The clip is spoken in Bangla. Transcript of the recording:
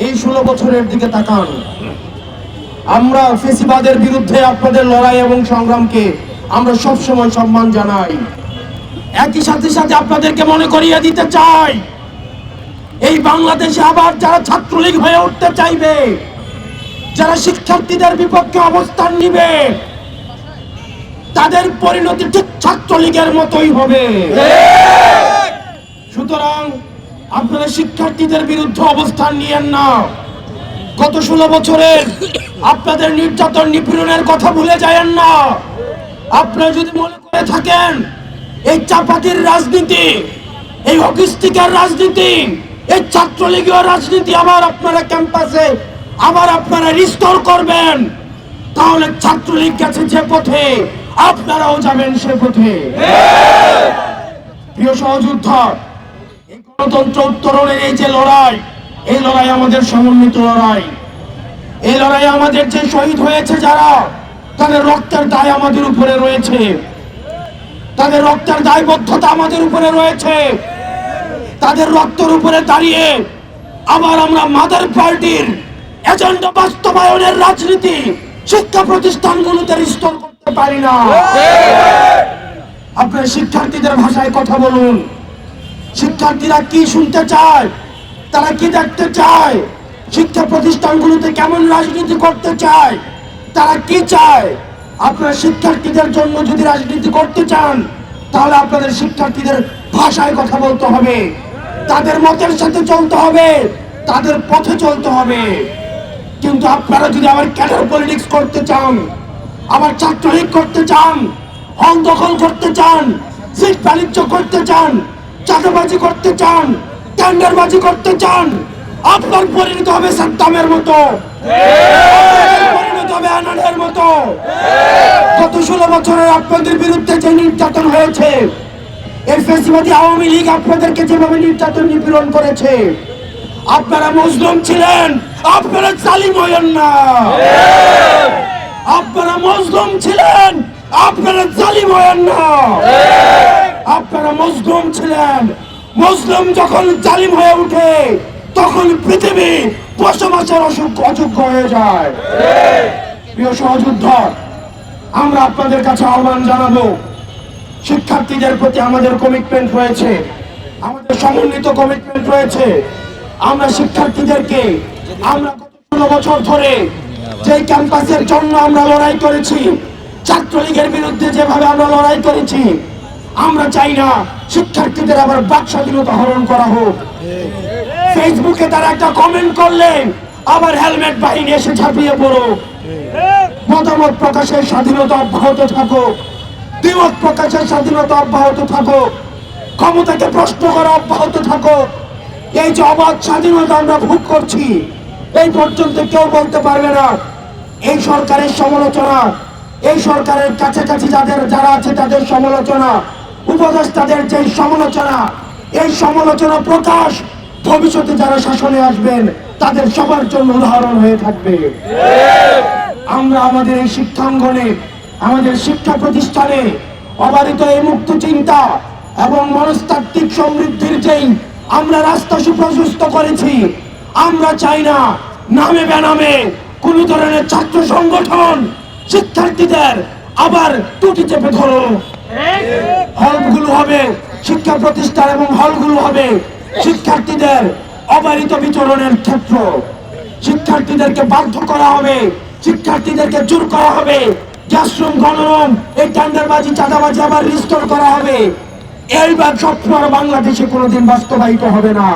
এই 16 বছরের দিকে তাকান। আমরা ফেসিবাদের বিরুদ্ধে আপনাদের লড়াই এবং সংগ্রামকে আমরা সবসময় সম্মান জানাই। একই সাথে সাথে আপনাদেরকে মনে করিয়ে দিতে চাই, এই বাংলাদেশে আবার যারা ছাত্রলীগ হয়ে উঠতে চাইবে, যারা শিক্ষার্থীদের বিপক্ষে অবস্থান নিবে, তাদের পরিণতি ঠিক ছাত্রলীগের মতোই হবে। সুতরাং আপনারা শিক্ষার্থীদের বিরুদ্ধে অবস্থান নিয়েন না। গত 16 বছরের আপনাদের নির্যাতন নিপীড়নের কথা ভুলে যায়েন না। আপনারা যদি মনে করে থাকেন এই চাপাতির রাজনীতি, এই হকিস্টিকের রাজনীতি, এই ছাত্রলীগীয় রাজনীতি আবার আপনারা ক্যাম্পাসে আবার আপনারা রিস্টোর করবেন, তাহলে ছাত্রলীগ গেছে যে পথে আপনারাও যাবেন সে পথে। প্রিয় সহযোদ্ধা, এই গণতন্ত্র উত্তরণের এই যে লড়াই, এই লড়াই আমাদের সমন্বিত লড়াই। এই লড়াই আমাদের যে শহীদ হয়েছে যারা, তাদের রক্তের দায় আমাদের উপরে রয়েছে, তাদের রক্তের দায়বদ্ধতা আমাদের উপরে রয়েছে। তাদের রক্তের উপরে দাঁড়িয়ে আবার আমরা মাদার পার্টির এজেন্ডা বাস্তবায়নের রাজনীতি শিক্ষা প্রতিষ্ঠানগুলোতে রিস্টোর করতে পারি না। আপনার শিক্ষার্থীদের ভাষায় কথা বলুন। শিক্ষার্থীরা কি শুনতে চায়, তারা কি দেখতে চায়, শিক্ষা প্রতিষ্ঠানগুলোতে কেমন রাজনীতি করতে চায়, তারা কি চায়। আপনারা শিক্ষার্থীদের জন্য যদি রাজনীতি করতে চান, তাহলে আপনাদের শিক্ষার্থীদের ভাষায় কথা বলতে হবে, তাদের মতের সাথে চলতে হবে, তাদের পথে চলতে হবে। কিন্তু আপনারা যদি আবার ক্যাডার পলিটিক্স করতে চান, আবার ছাত্রলীগ করতে চান, হল দখল করতে চান, সিট বাণিজ্য করতে চান, চাঁদাবাজি করতে চান, টেন্ডারবাজি করতে চান, আপনার পরিণত হবে সাদ্দামের মতো, পরিণত হবে আনানের মতো। গত 16 বছরের আপনাদের বিরুদ্ধে যে নির্যাতন হয়েছে, এই ফ্যাসিবাদী আওয়ামী লীগ আপনাদেরকে যেভাবে নির্যাতন নিপীড়ন করেছে, আপনারা মজলুম ছিলেন, আপনারা জালিম হয়েন না। আপনারা মজলুম ছিলেন, আপনারা জালিম হয়েন না। আপনারা মজলুম ছিলেন, মজলুম যখন জালিম হয়ে ওঠে তখন পৃথিবী বসবাসের অযোগ্য হয়ে যায়। প্রিয় সহযোদ্ধা, আমরা আপনাদের কাছে আহ্বান জানাবো, শিক্ষার্থীদের প্রতি আমাদের কমিটমেন্ট রয়েছে, আমাদের সমন্বিত কমিটমেন্ট রয়েছে। আমরা শিক্ষার্থীদেরকে, আমরা গত 16 বছর ধরে যে ক্যাম্পাসের জন্য আমরা লড়াই করেছি, ছাত্রলীগের বিরুদ্ধে যেভাবে আমরা লড়াই করেছি, আমরা চাই না শিক্ষার্থীদের আবার বাক স্বাধীনতা হরণ করা হোক। ফেসবুকে তারা একটা কমেন্ট করলে আবার হেলমেট বাহিনী এসে ঝাঁপিয়ে পড়ো। মতামত প্রকাশের স্বাধীনতা অব্যাহত থাকুক, দ্বিমত প্রকাশের স্বাধীনতা অব্যাহত থাকুক, ক্ষমতাকে প্রশ্ন করা অব্যাহত থাকুক। এই যে অবাধ স্বাধীনতা আমরা ভোগ করছি, এই পর্যন্ত কেউ বলতে পারবে না এই সরকারের সমালোচনা, এই সরকারের কাছাকাছি যারা আছে তাদের সমালোচনা, উপদেষ্টাদের যে সমালোচনা, এই সমালোচনা প্রকাশ ভবিষ্যতে যারা শাসনে আসবেন তাদের সবার জন্য উদাহরণ হয়ে থাকবে। আমরা আমাদের এই শিক্ষাঙ্গনে, আমাদের শিক্ষা প্রতিষ্ঠানে অবারিত এই মুক্ত চিন্তা এবং মনস্তাত্ত্বিক সমৃদ্ধির যেই আমরা রাস্তা সুপ্রশস্ত করেছি, আমরা চাই না নামে বেনামে কোন ধরনের ছাত্র সংগঠন শিক্ষার্থীদের আবার টুটি চেপে ধরো। হলগুলো হবে শিক্ষা প্রতিষ্ঠান এবং হলগুলো হবে শিক্ষার্থীদের অবারিত বিচরণের ক্ষেত্র। শিক্ষার্থীদেরকে বাধ্য করা হবে, শিক্ষার্থীদেরকে জোর করা হবে, ক্লাসরুম গণরুম এই টেন্ডারবাজি চাঁদাবাজি আবার রিস্টোর করা হবে। এইবার স্বপ্ন বাংলাদেশে কোনোদিন বাস্তবায়িত হবে না।